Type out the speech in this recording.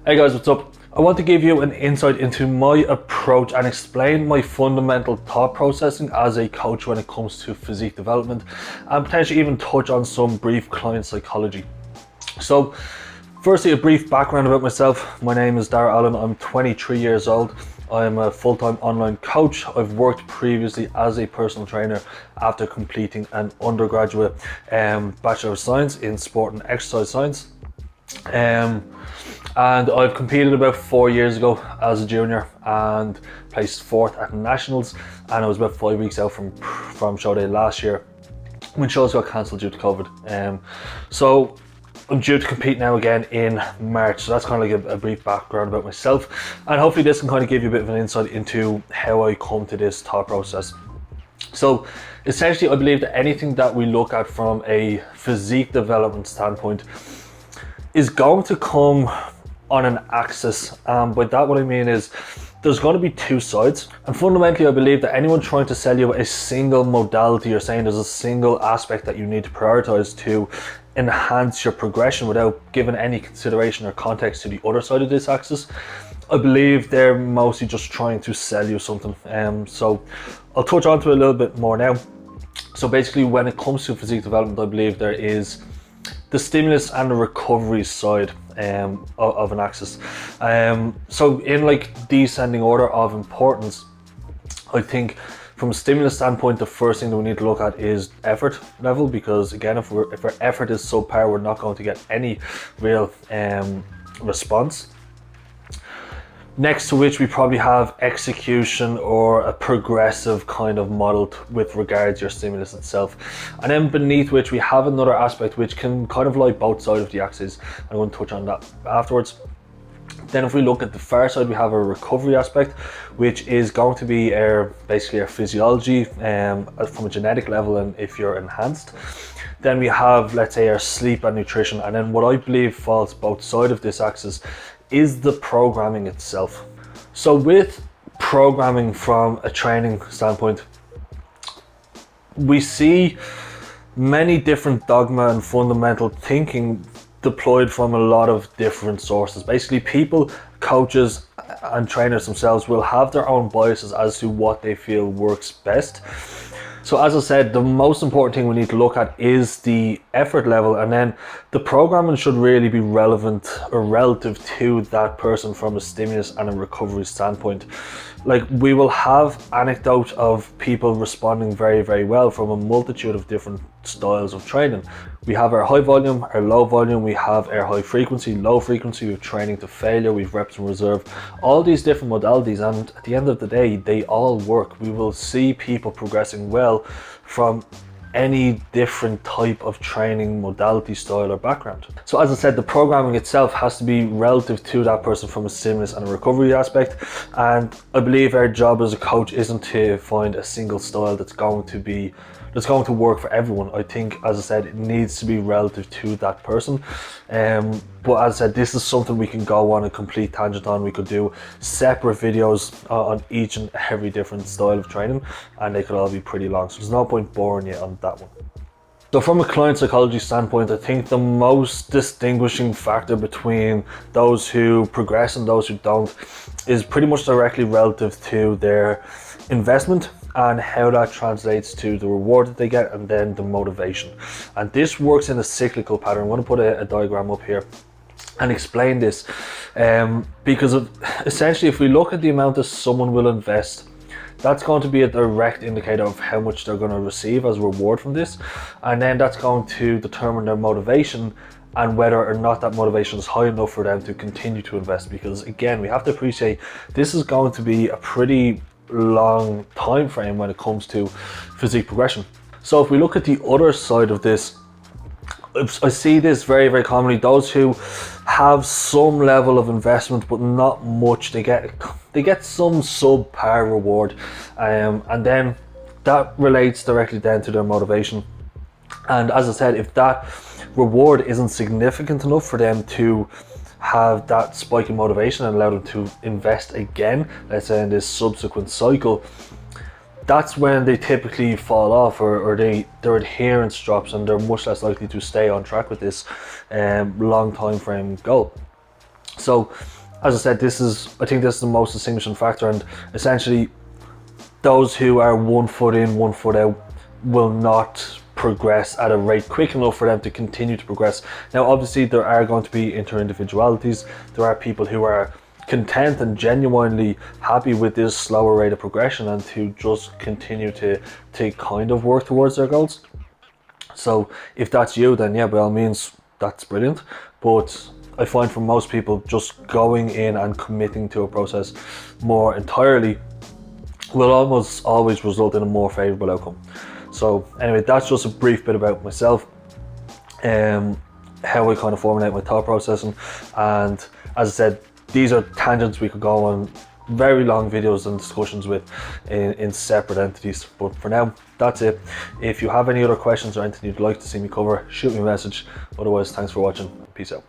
Hey guys, what's up? I want to give you an insight into my approach and explain my fundamental thought processing as a coach when it comes to physique development, and potentially even touch on some brief client psychology. So firstly, a brief background about myself. My name is Dara Allen. I'm 23 years old. I'm a full-time online coach. I've worked previously as a personal trainer after completing an undergraduate Bachelor of Science in Sport and Exercise Science. And I've competed about 4 years ago as a junior and placed fourth at nationals, and I was about 5 weeks out from show day last year when shows got cancelled due to COVID. So I'm due to compete now again in March. So that's kind of like a brief background about myself, and hopefully this can kind of give you a bit of an insight into how I come to this thought process. So essentially, I believe that anything that we look at from a physique development standpoint is going to come on an axis. By that, what I mean is there's going to be two sides, and fundamentally I believe that anyone trying to sell you a single modality or saying there's a single aspect that you need to prioritize to enhance your progression without giving any consideration or context to the other side of this axis, I believe they're mostly just trying to sell you something. So I'll touch on to it a little bit more now. So basically, when it comes to physique development, I believe there is the stimulus and the recovery side of an axis. So in like descending order of importance, I think from a stimulus standpoint, the first thing that we need to look at is effort level, because again, if our effort is subpar, we're not going to get any real response. Next to which we probably have execution or a progressive kind of model with regards to your stimulus itself. And then beneath which we have another aspect which can kind of lie both sides of the axis. I'm going to touch on that afterwards. Then if we look at the far side, we have a recovery aspect, which is going to be basically our physiology from a genetic level, and if you're enhanced. Then we have, let's say, our sleep and nutrition. And then what I believe falls both sides of this axis is the programming itself. So with programming from a training standpoint, we see many different dogma and fundamental thinking deployed from a lot of different sources. Basically, people, coaches and trainers themselves will have their own biases as to what they feel works best. So as I said, the most important thing we need to look at is the effort level, and then the programming should really be relevant or relative to that person from a stimulus and a recovery standpoint. Like, we will have anecdotes of people responding very, very well from a multitude of different styles of training. We have our high volume, our low volume, we have our high frequency, low frequency, we have training to failure, we've reps in reserve, all these different modalities, and at the end of the day, they all work. We will see people progressing well from any different type of training modality, style or background. So as I said, the programming itself has to be relative to that person from a stimulus and a recovery aspect, and I believe our job as a coach isn't to find a single style that's going to work for everyone. I think, as I said, it needs to be relative to that person. But as I said, this is something we can go on a complete tangent on. We could do separate videos on each and every different style of training, and they could all be pretty long. So there's no point boring you on that one. So from a client psychology standpoint, I think the most distinguishing factor between those who progress and those who don't is pretty much directly relative to their investment and how that translates to the reward that they get, and then the motivation. And this works in a cyclical pattern. I'm going to put a diagram up here and explain this, because essentially, if we look at the amount that someone will invest, that's going to be a direct indicator of how much they're going to receive as a reward from this, and then that's going to determine their motivation and whether or not that motivation is high enough for them to continue to invest. Because again, we have to appreciate this is going to be a pretty long time frame when it comes to physique progression. So if we look at the other side of this, I see this very, very commonly. Those who have some level of investment but not much, they get some subpar reward, and then that relates directly down to their motivation. And as I said, if that reward isn't significant enough for them to have that spike in motivation and allow them to invest again, let's say in this subsequent cycle, that's when they typically fall off, or their adherence drops, and they're much less likely to stay on track with this long time frame goal. So as I said, I think this is the most distinguishing factor, and essentially those who are 1 foot in, 1 foot out will not progress at a rate quick enough for them to continue to progress. Now obviously there are going to be inter-individualities. There are people who are content and genuinely happy with this slower rate of progression and to just continue to kind of work towards their goals. So if that's you, then yeah, by all means, that's brilliant. But I find for most people, just going in and committing to a process more entirely will almost always result in a more favourable outcome. So anyway, that's just a brief bit about myself, how I kind of formulate my thought processing. And as I said, these are tangents we could go on very long videos and discussions with in separate entities. But for now, that's it. If you have any other questions or anything you'd like to see me cover, shoot me a message. Otherwise, thanks for watching. Peace out.